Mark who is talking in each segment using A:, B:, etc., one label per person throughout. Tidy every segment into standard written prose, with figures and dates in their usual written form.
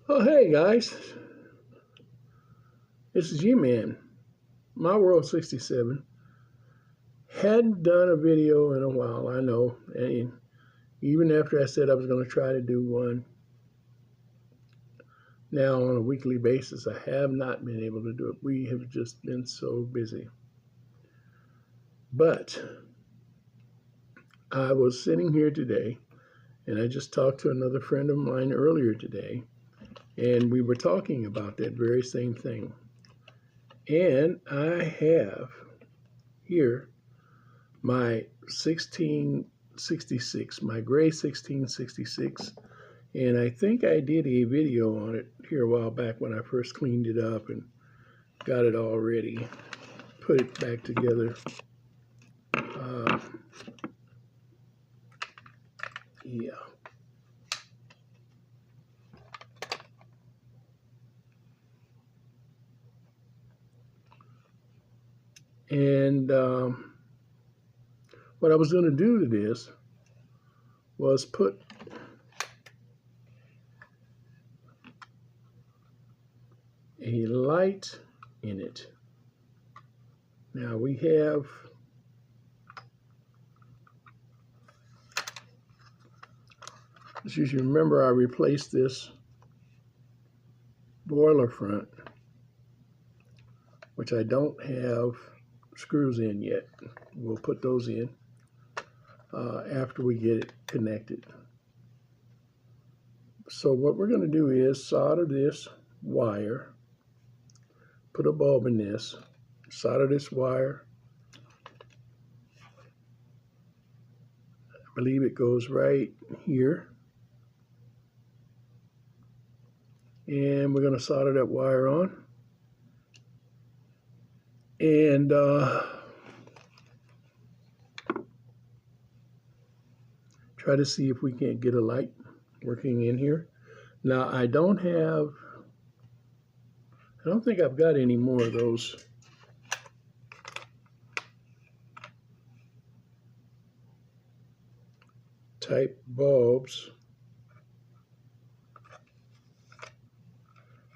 A: Oh, hey guys, this is G-Man, My World 67. Hadn't done a video in a while, I know, and even after I said I was going to try to do one now on a weekly basis, I have not been able to do it. We have just been so busy. But I was sitting here today, and I just talked to another friend of mine earlier today, and we were talking about that very same thing. And I have here my 1666, my gray 1666, and I think I did a video on it here a while back when I first cleaned it up and got it all ready, put it back together. Yeah. And what I was going to do to this was put a light in it. Now we have as you remember, I replaced this boiler front, which I don't have screws in yet. We'll put those in after we get it connected. So what we're going to do is solder this wire, put a bulb in this, solder this wire. I believe it goes right here. And we're going to solder that wire on. And try to see if we can't get a light working in here. Now I don't think I've got any more of those type bulbs.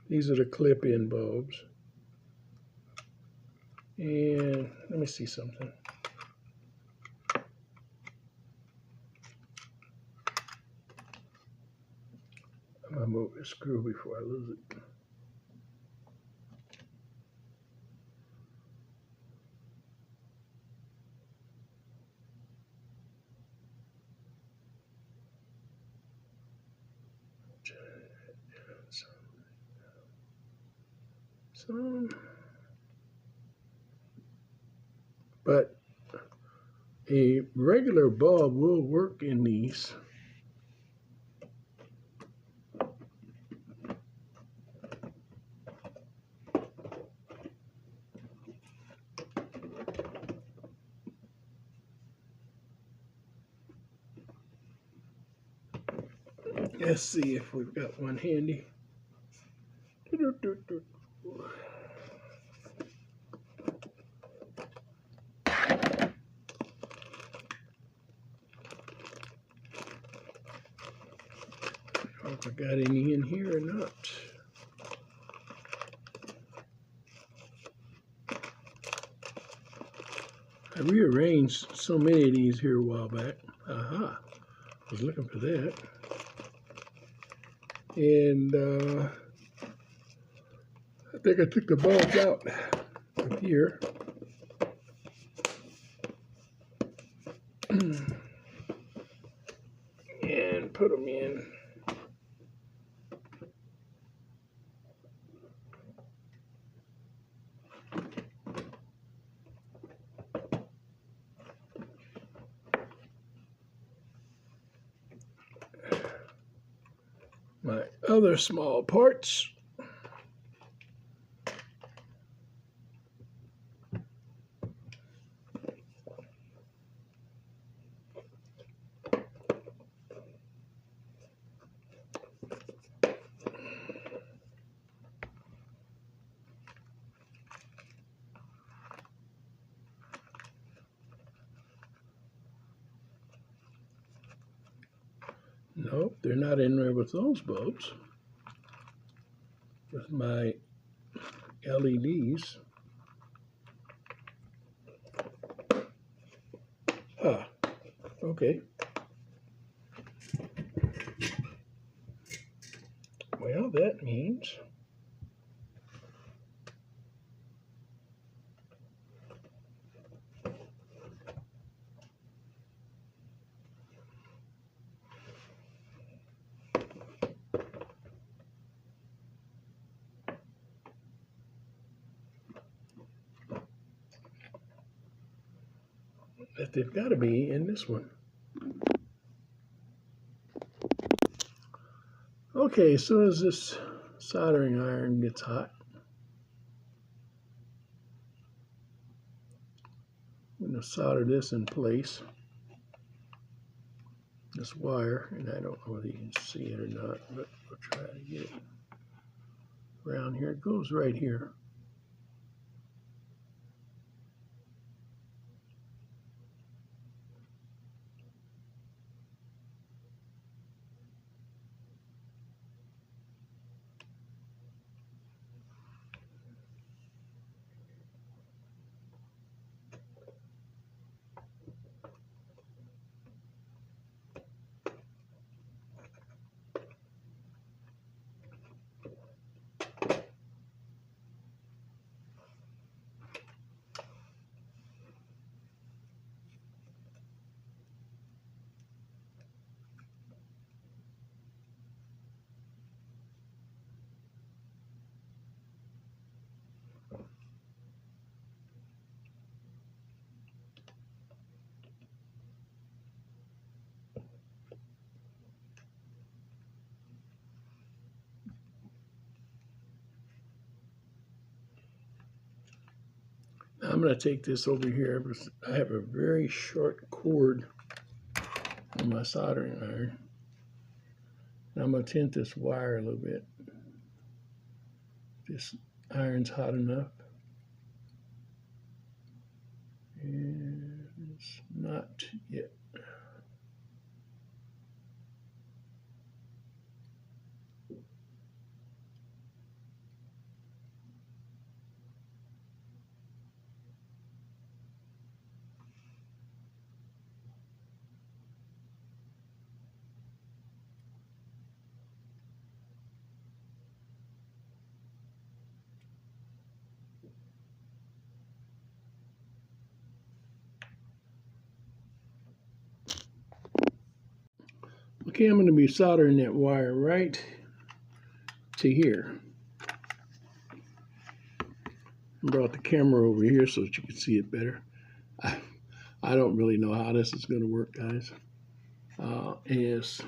A: These are the clip-in bulbs. And let me see something. I'm going to move this screw before I lose it. But a regular bulb will work in these. Let's see if we've got one handy. If I got any in here or not. I rearranged so many of these here a while back. Aha, I was looking for that. And I think I took the bulbs out of here. And put them in. My other small parts. Nope, they're not in there with those bulbs. with my LEDs. Okay. Well, that means that they've got to be in this one. Okay, as soon as this soldering iron gets hot, I'm going to solder this in place, this wire, and I don't know whether you can see it or not, but we'll try to get it around here. It goes right here. Now I'm going to take this over here because I have a very short cord on my soldering iron. And I'm going to tint this wire a little bit. This iron's hot enough. And it's not yet. Okay, I'm going to be soldering that wire right to here. I brought the camera over here so that you can see it better. I don't really know how this is going to work, guys. As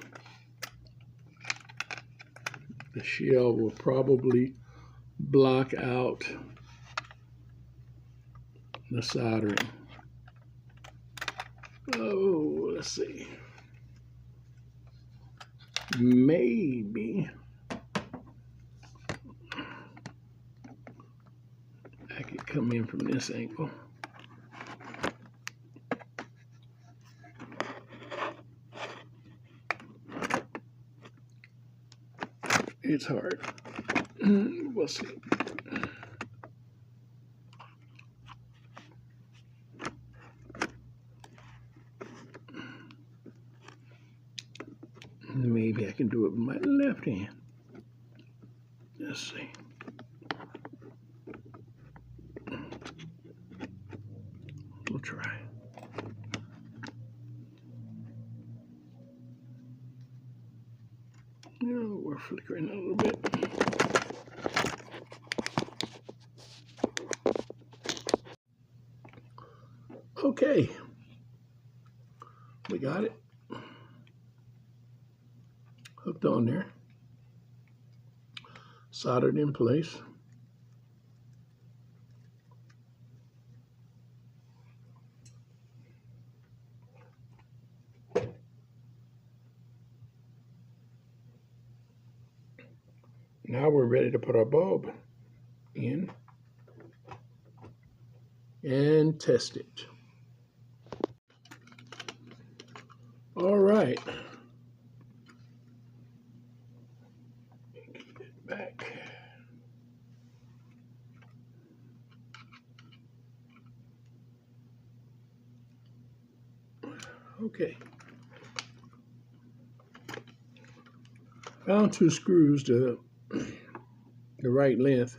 A: the shell will probably block out the soldering. Oh, let's see. Maybe I could come in from this angle. It's hard. We'll see. Maybe I can do it with my left hand. Let's see. We'll try. Oh, we're flickering a little bit. Okay. We got it. Hooked on there. Soldered in place. Now we're ready to put our bulb in and test it. All right. Get it back. Okay. Found 2 screws to the right length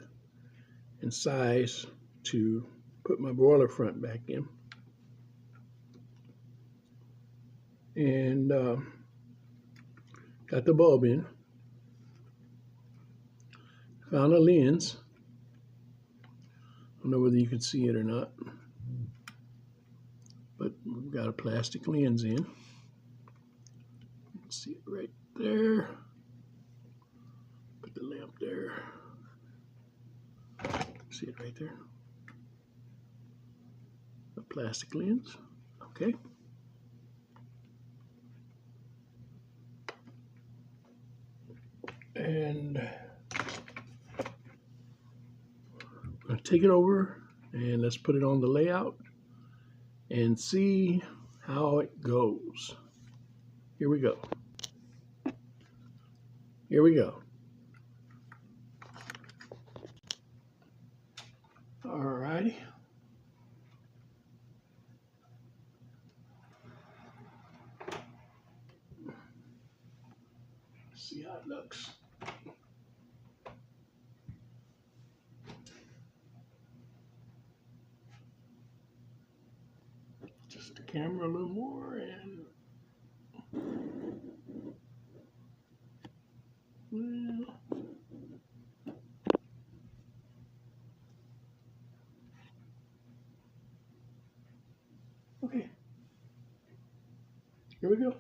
A: and size to put my broiler front back in. And got the bulb in. Found a lens. I don't know whether you can see it or not, but we've got a plastic lens in. See it right there. Put the lamp there. See it right there? A plastic lens. Okay. And I'm going to take it over and let's put it on the layout and see how it goes. Here we go. Here we go. All righty. See how it looks. Just the camera a little more and well, okay. Here we go.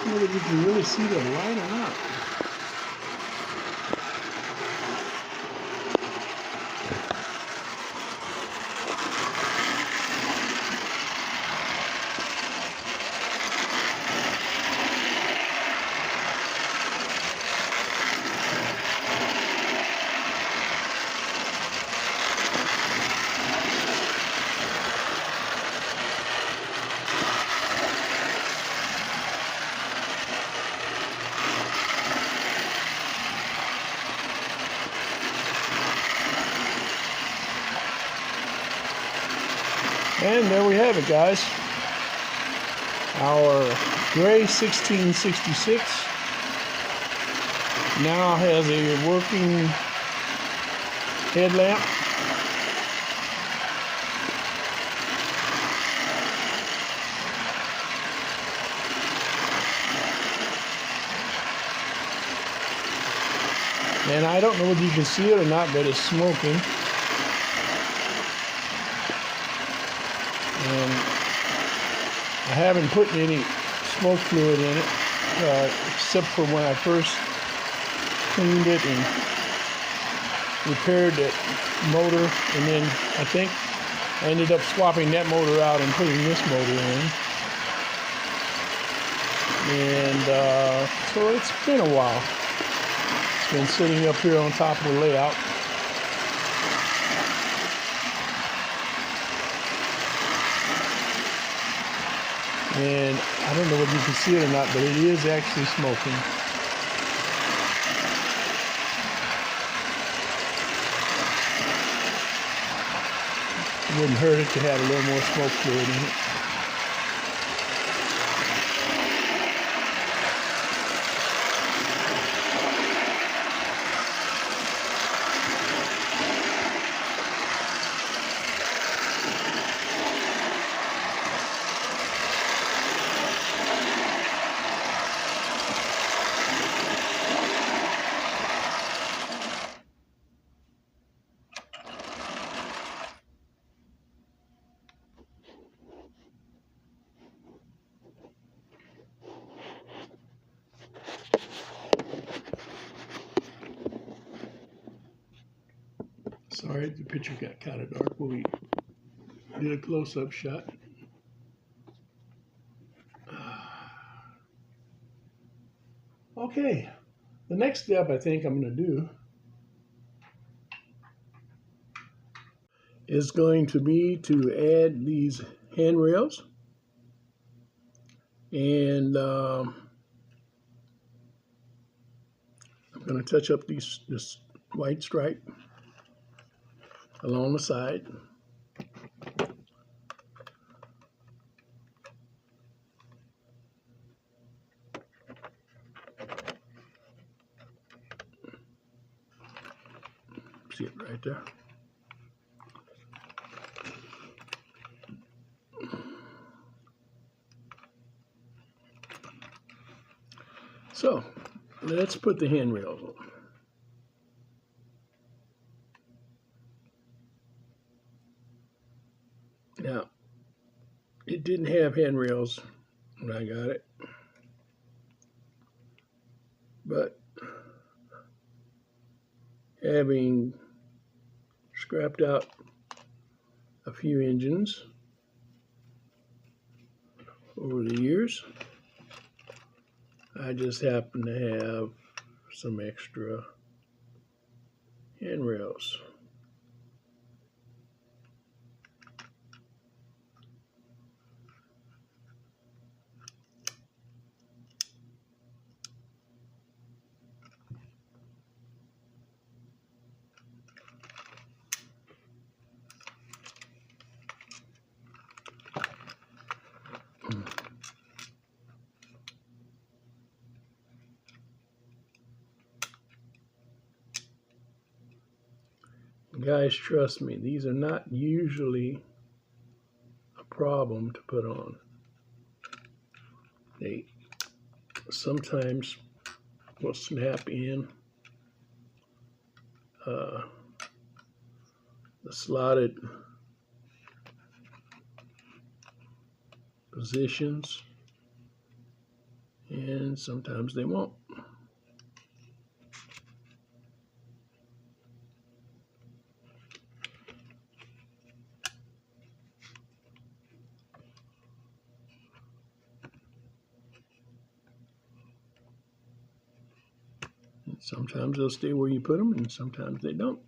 A: Whether you can really see the light or not. And there we have it, guys. Our gray 1666 now has a working headlamp. And I don't know whether you can see it or not, but it's smoking. And I haven't put any smoke fluid in it, except for when I first cleaned it and repaired that motor. And then I think I ended up swapping that motor out and putting this motor in. And so it's been a while. It's been sitting up here on top of the layout. And I don't know whether you can see it or not, but it is actually smoking. It wouldn't hurt it to have a little more smoke fluid in it. Sorry, the picture got kind of dark, but we did a close-up shot. Okay, the next step I think I'm going to do is going to be to add these handrails, and I'm going to touch up this white stripe along the side. See it right there. So let's put the handrails on. Now, it didn't have handrails when I got it, but having scrapped out a few engines over the years, I just happen to have some extra handrails. Guys, trust me, these are not usually a problem to put on. They sometimes will snap in the slotted positions, and sometimes they won't. Sometimes they'll stay where you put them, and sometimes they don't.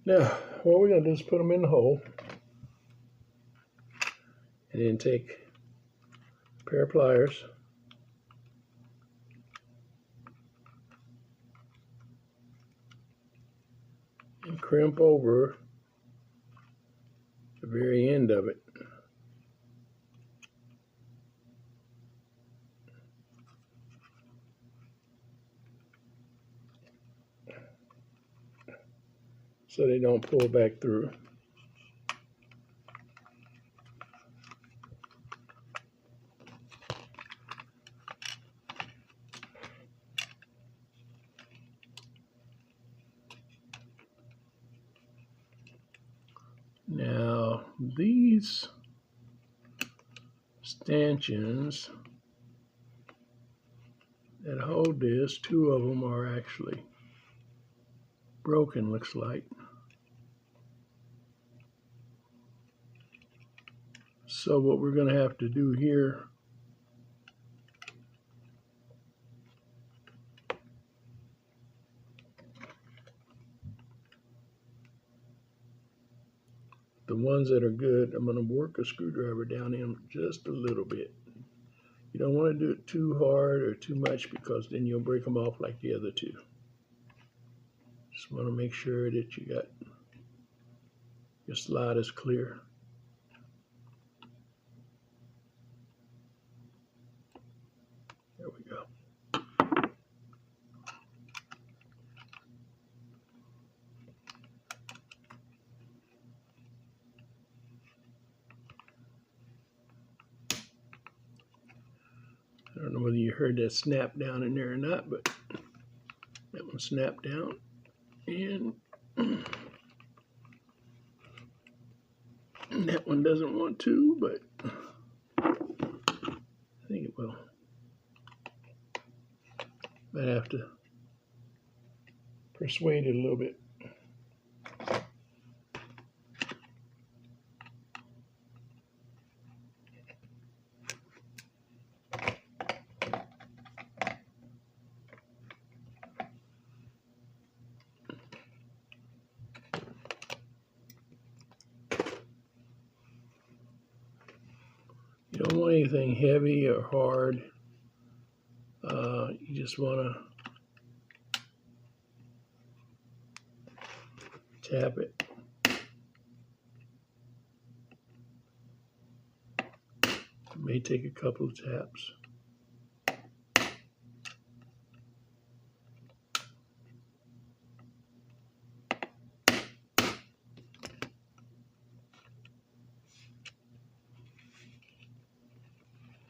A: Now, what we're going to do is put them in the hole, and then take a pair of pliers and crimp over the very end of it. So they don't pull back through. Now, these stanchions that hold this, two of them are actually broken, looks like. So what we're going to have to do here the ones that are good, I'm going to work a screwdriver down in just a little bit. You don't want to do it too hard or too much, because then you'll break them off like the other two. Just want to make sure that you got your slot is clear. There we go. I don't know whether you heard that snap down in there or not, but that one snapped down, and that one doesn't want to, but I think it will. Might have to persuade it a little bit. You don't want anything heavy or hard. You just want to tap it. It may take a couple of taps.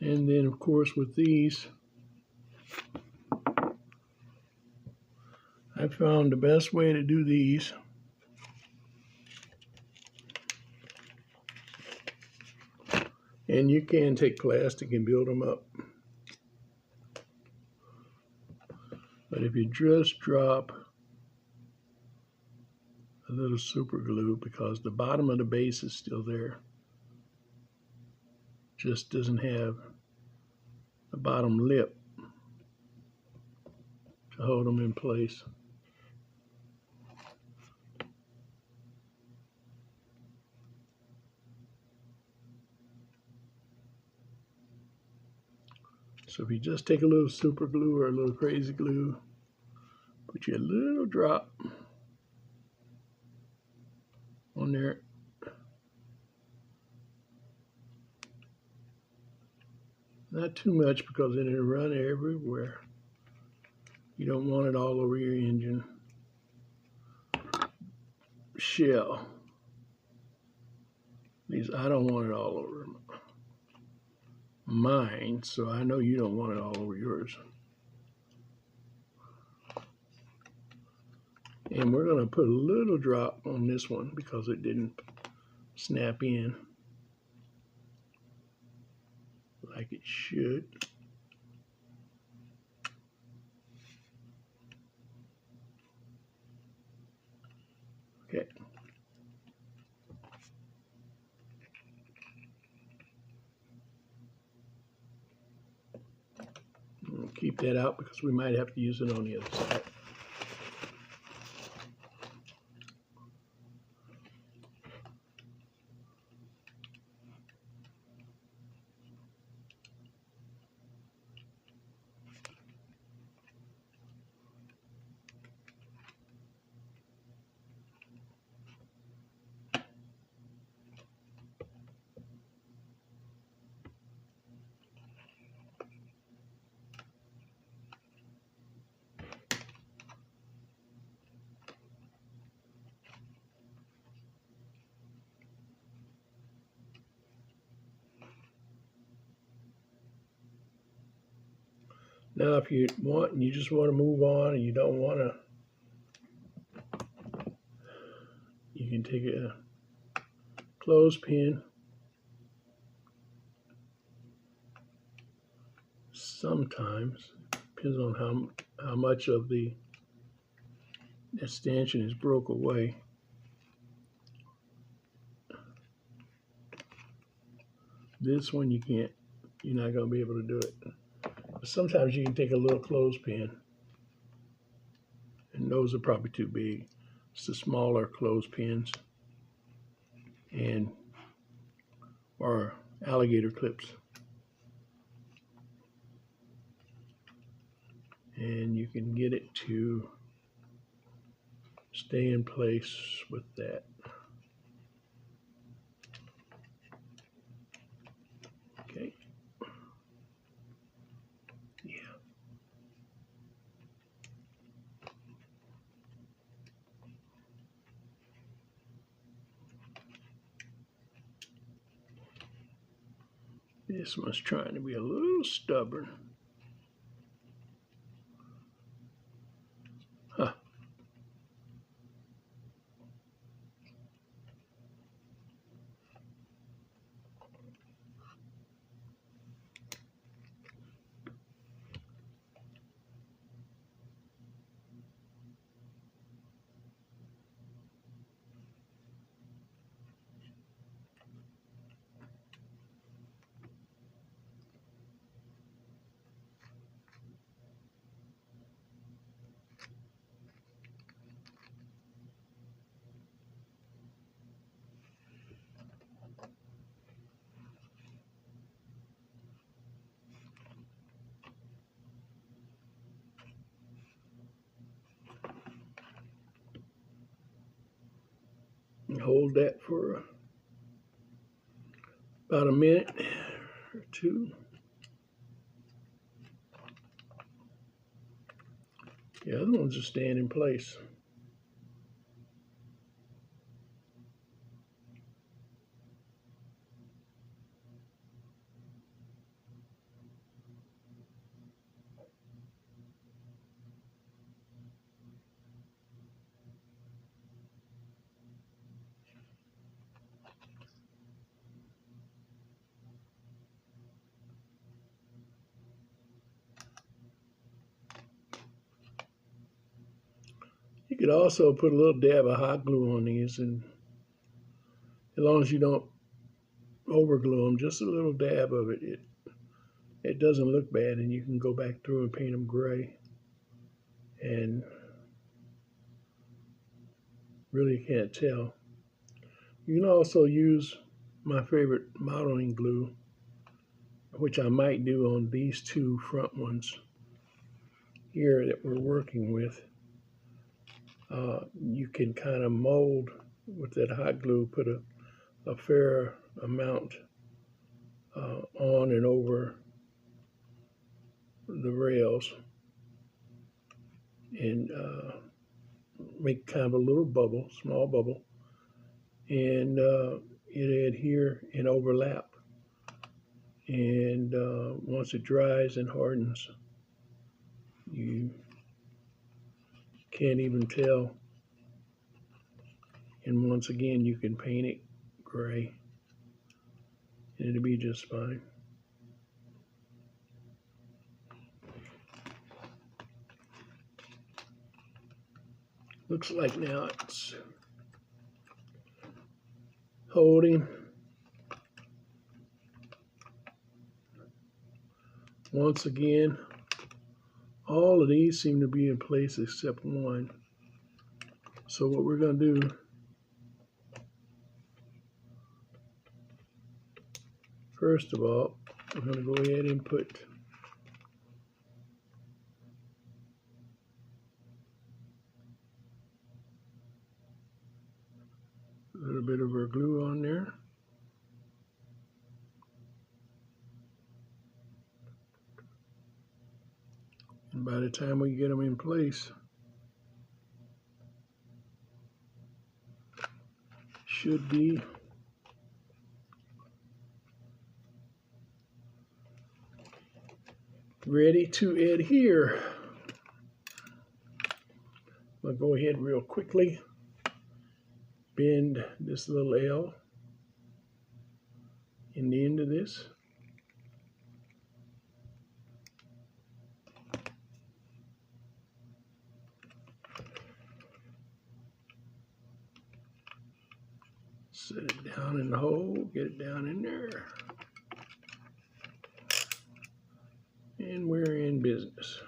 A: And then, of course, with these, I found the best way to do these and you can take plastic and build them up. But if you just drop a little super glue, because the bottom of the base is still there, just doesn't have the bottom lip to hold them in place. So if you just take a little super glue or a little crazy glue, put you a little drop on there. Not too much, because then it'll run everywhere. You don't want it all over your engine shell. I don't want it all over mine, so I know you don't want it all over yours. And we're going to put a little drop on this one because it didn't snap in like it should. Okay. We'll keep that out because we might have to use it on the other side. Now, if you want, and you just want to move on, and you don't want to, you can take a clothespin. Sometimes, depends on how much of the stanchion is broke away. This one you can't, you're not going to be able to do it. But sometimes you can take a little clothespin, and those are probably too big. It's the smaller clothespins, or alligator clips. And you can get it to stay in place with that. Okay. Yeah. This one's trying to be a little stubborn. Huh. hold that for about a minute or two. The other ones are staying in place. You could also put a little dab of hot glue on these, and as long as you don't overglue them, just a little dab of it, it doesn't look bad, and you can go back through and paint them gray, and really can't tell. You can also use my favorite modeling glue, which I might do on these two front ones here that we're working with. You can kind of mold with that hot glue, put a fair amount on and over the rails, and make kind of a little bubble, small bubble, and it adhere and overlap. And once it dries and hardens, you can't even tell. And once again, you can paint it gray, and it'll be just fine. Looks like now it's holding. Once again, all of these seem to be in place except one. So what we're going to do, first of all, we're going to go ahead and put a little bit of our glue on there. And by the time we get them in place, should be ready to adhere. I'll go ahead real quickly, bend this little L in the end of this. Set it down in the hole, get it down in there. And we're in business.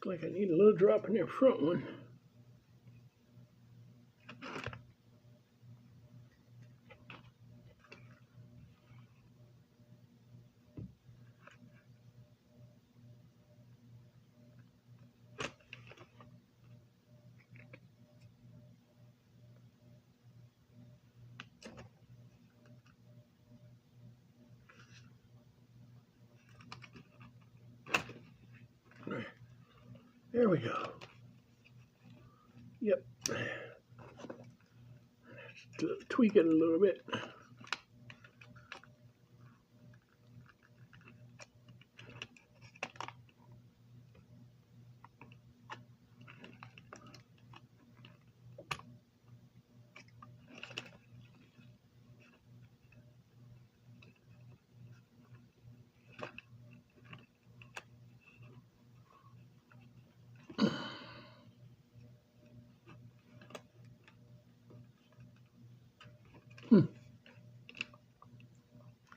A: Looks like I need a little drop in that front one. There we go. Yep. Tweak it a little bit.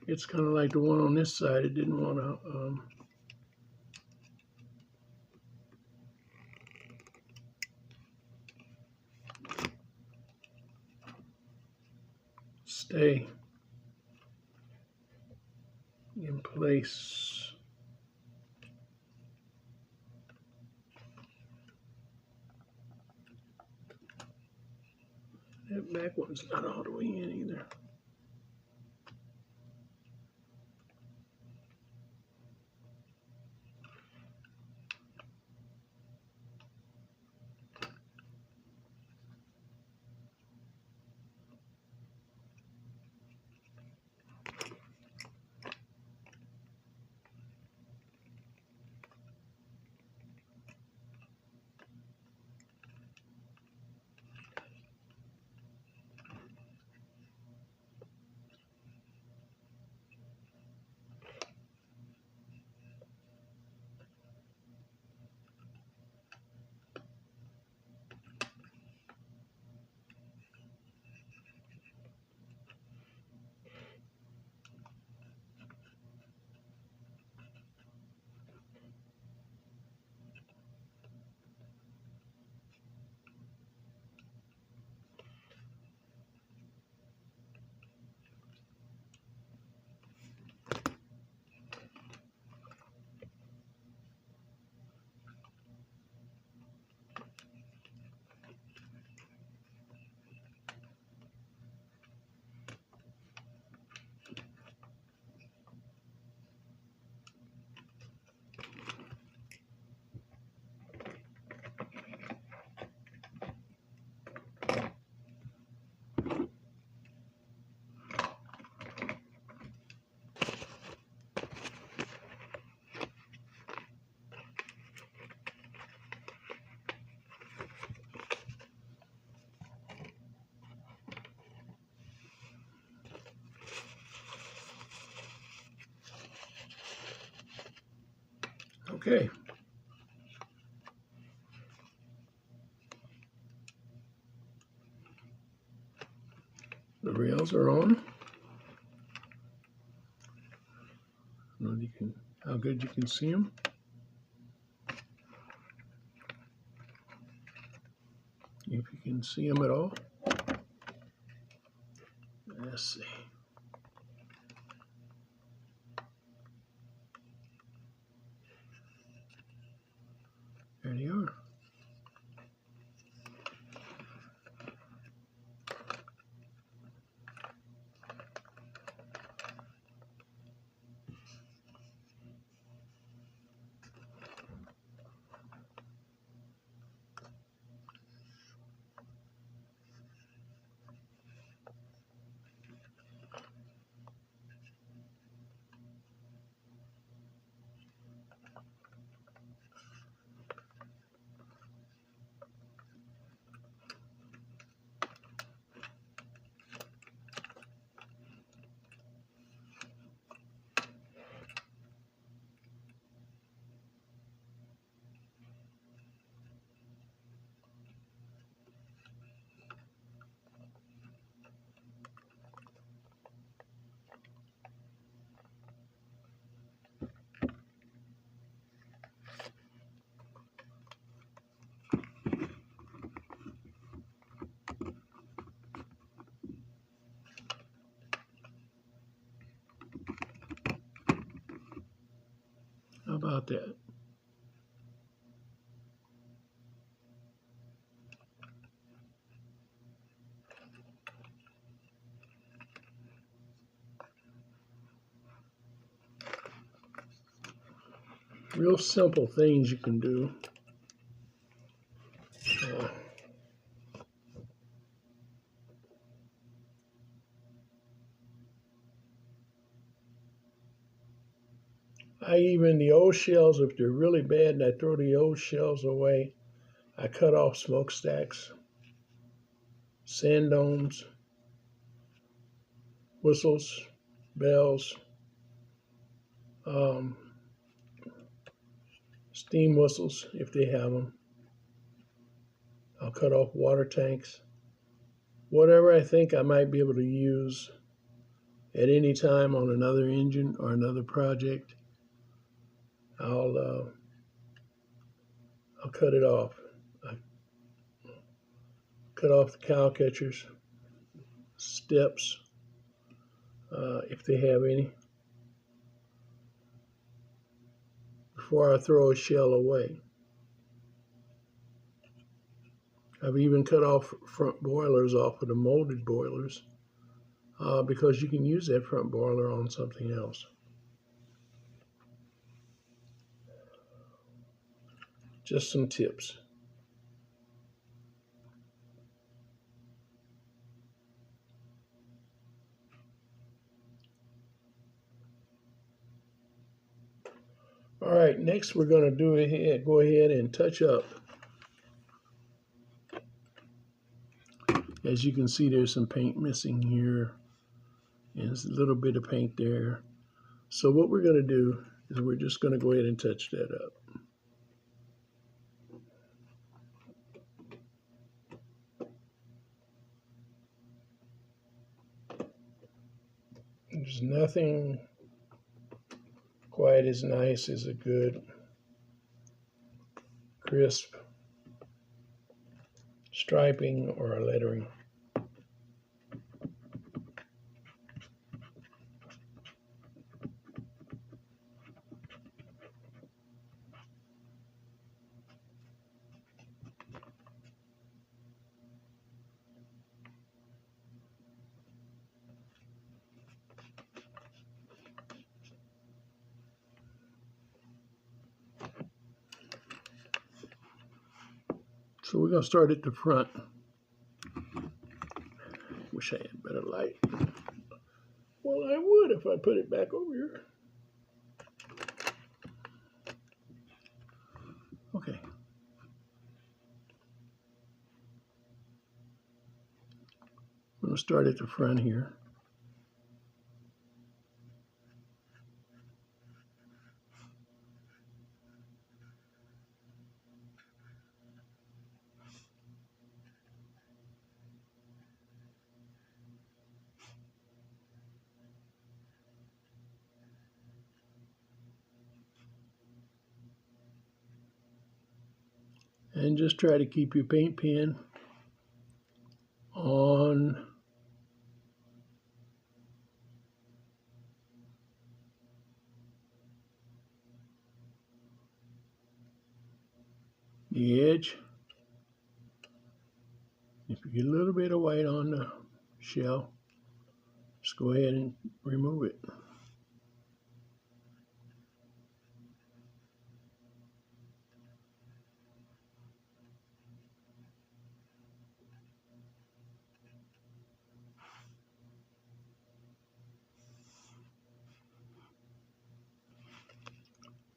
A: It's kind of like the one on this side. It didn't want to stay in place. That back one's not all the way in either. Okay. The rails are on. I don't know how good you can see them. If you can see them at all. Let's see. There they are. How about that? Real simple things you can do. The old shells, if they're really bad and I throw the old shells away, I cut off smokestacks, sand domes, whistles, bells, steam whistles if they have them. I'll cut off water tanks, whatever I think I might be able to use at any time on another engine or another project, I'll cut it off. I cut off the cow catchers, steps, if they have any, before I throw a shell away. I've even cut off front boilers off of the molded boilers because you can use that front boiler on something else. Just some tips. All right, next we're going to go ahead and touch up. As you can see, there's some paint missing here, and there's a little bit of paint there. So what we're going to do is we're just going to go ahead and touch that up. There's nothing quite as nice as a good, crisp striping or a lettering. So we're going to start at the front. Wish I had better light. Well, I would if I put it back over here. Okay. I'm going to start at the front here. And just try to keep your paint pen on the edge. If you get a little bit of white on the shell, just go ahead and remove it.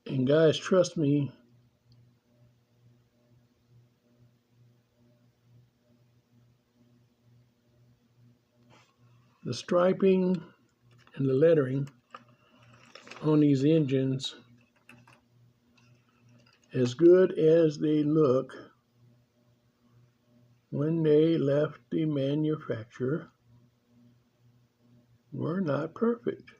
A: And guys, trust me, the striping and the lettering on these engines, as good as they look when they left the manufacturer, were not perfect.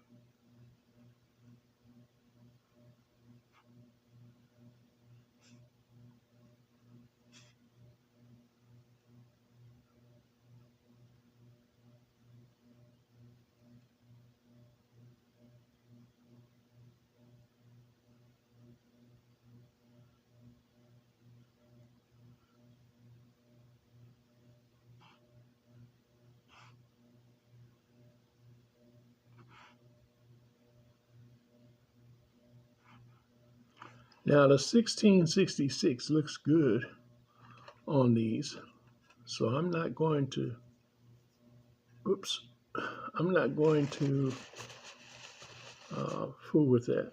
A: Now the 1666 looks good on these, so I'm not going to, I'm not going to fool with that.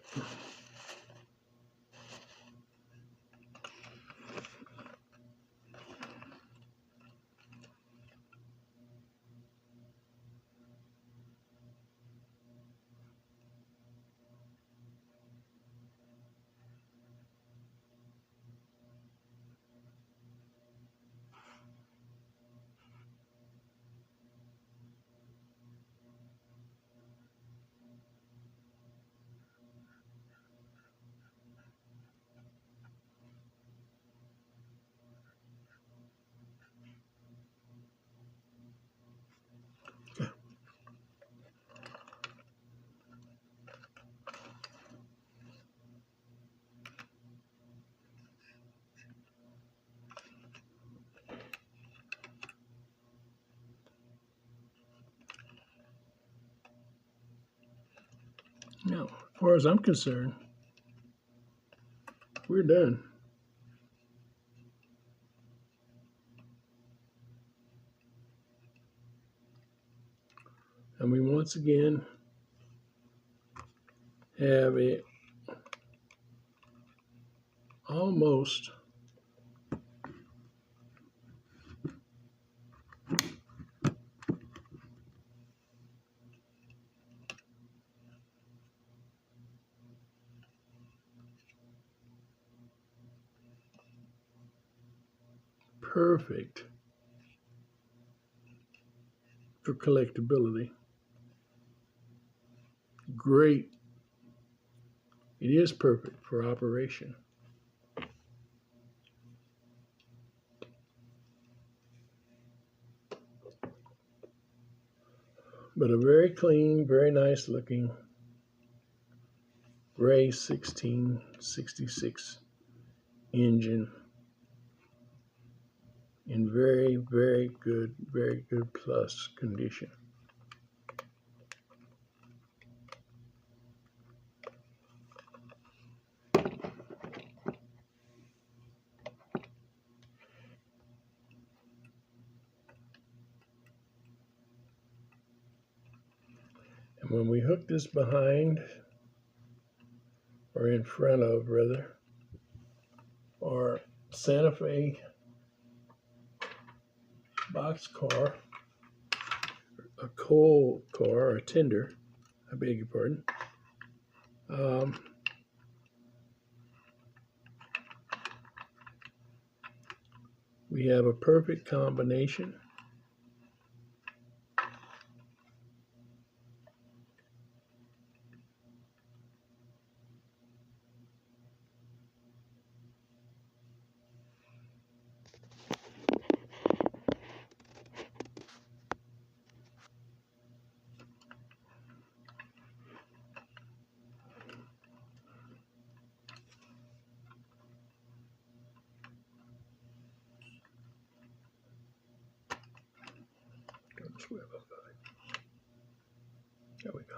A: Now, as far as I'm concerned, we're done. And we once again have a almost perfect for collectability. Great. It is perfect for operation. But a very clean, very nice looking gray 1666 engine in very, very good plus condition. And when we hook this behind, or in front of rather, our Santa Fe box car, a coal car, or a tender, I beg your pardon, we have a perfect combination. There we go.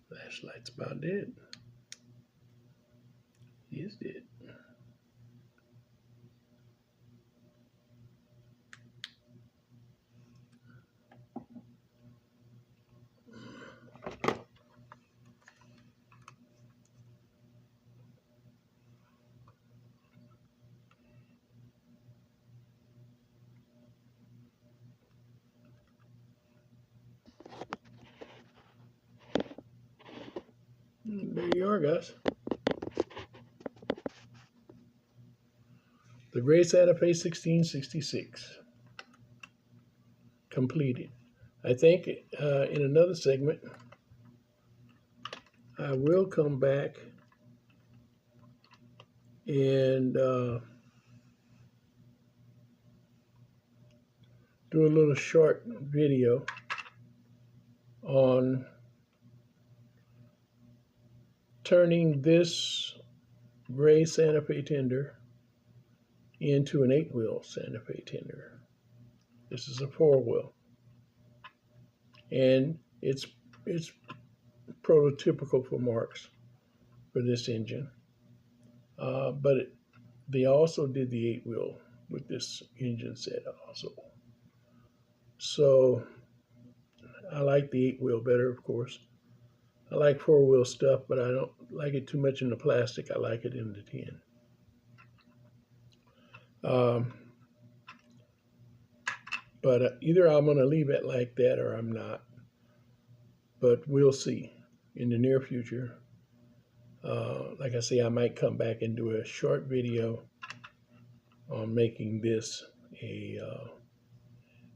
A: Flashlight's about dead. He is dead. There you are, guys. The gray Santa Fe 1666 completed. I think in another segment, I will come back and do a little short video on turning this gray Santa Fe tender into an 8-wheel Santa Fe tender. This is a 4-wheel, and it's prototypical for Marx for this engine. But they also did the 8-wheel with this engine set also. So I like the 8-wheel better, of course. I like 4-wheel stuff, but I don't like it too much in the plastic. I like it in the tin. But either I'm going to leave it like that or I'm not. But we'll see in the near future. Like I say, I might come back and do a short video on making this an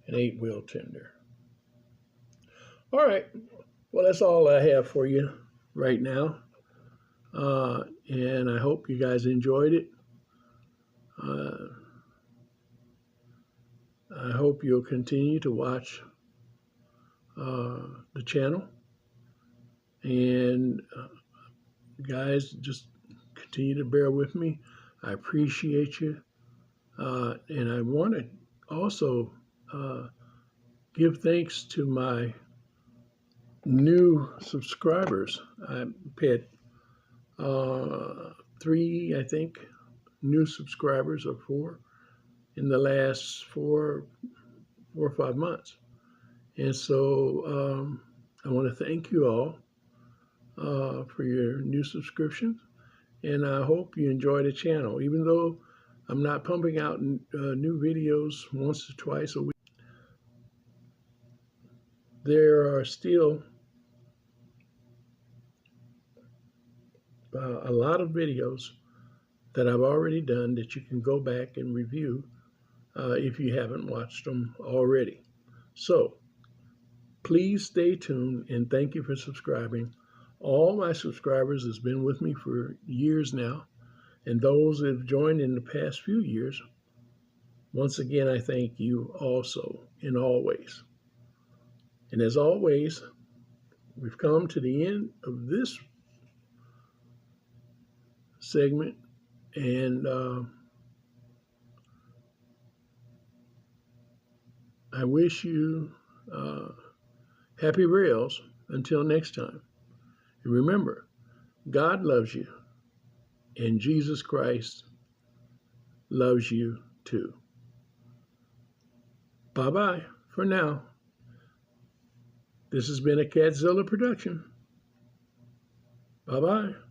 A: 8-wheel tender. All right. Well, that's all I have for you right now. And I hope you guys enjoyed it. I hope you'll continue to watch the channel. And guys, just continue to bear with me. I appreciate you. And I want to also give thanks to my new subscribers. I've had 3, I think, new subscribers, or 4, in the last 4 or 5 months. And so I want to thank you all for your new subscriptions. And I hope you enjoy the channel. Even though I'm not pumping out new videos once or twice a week, there are still a lot of videos that I've already done that you can go back and review if you haven't watched them already. So please stay tuned, and thank you for subscribing. All my subscribers has been with me for years now, and those that have joined in the past few years, once again, I thank you also in all ways. And as always, we've come to the end of this segment, and I wish you happy rails until next time. And remember, God loves you, and Jesus Christ loves you too. Bye-bye for now. This has been a Catzilla production. Bye-bye.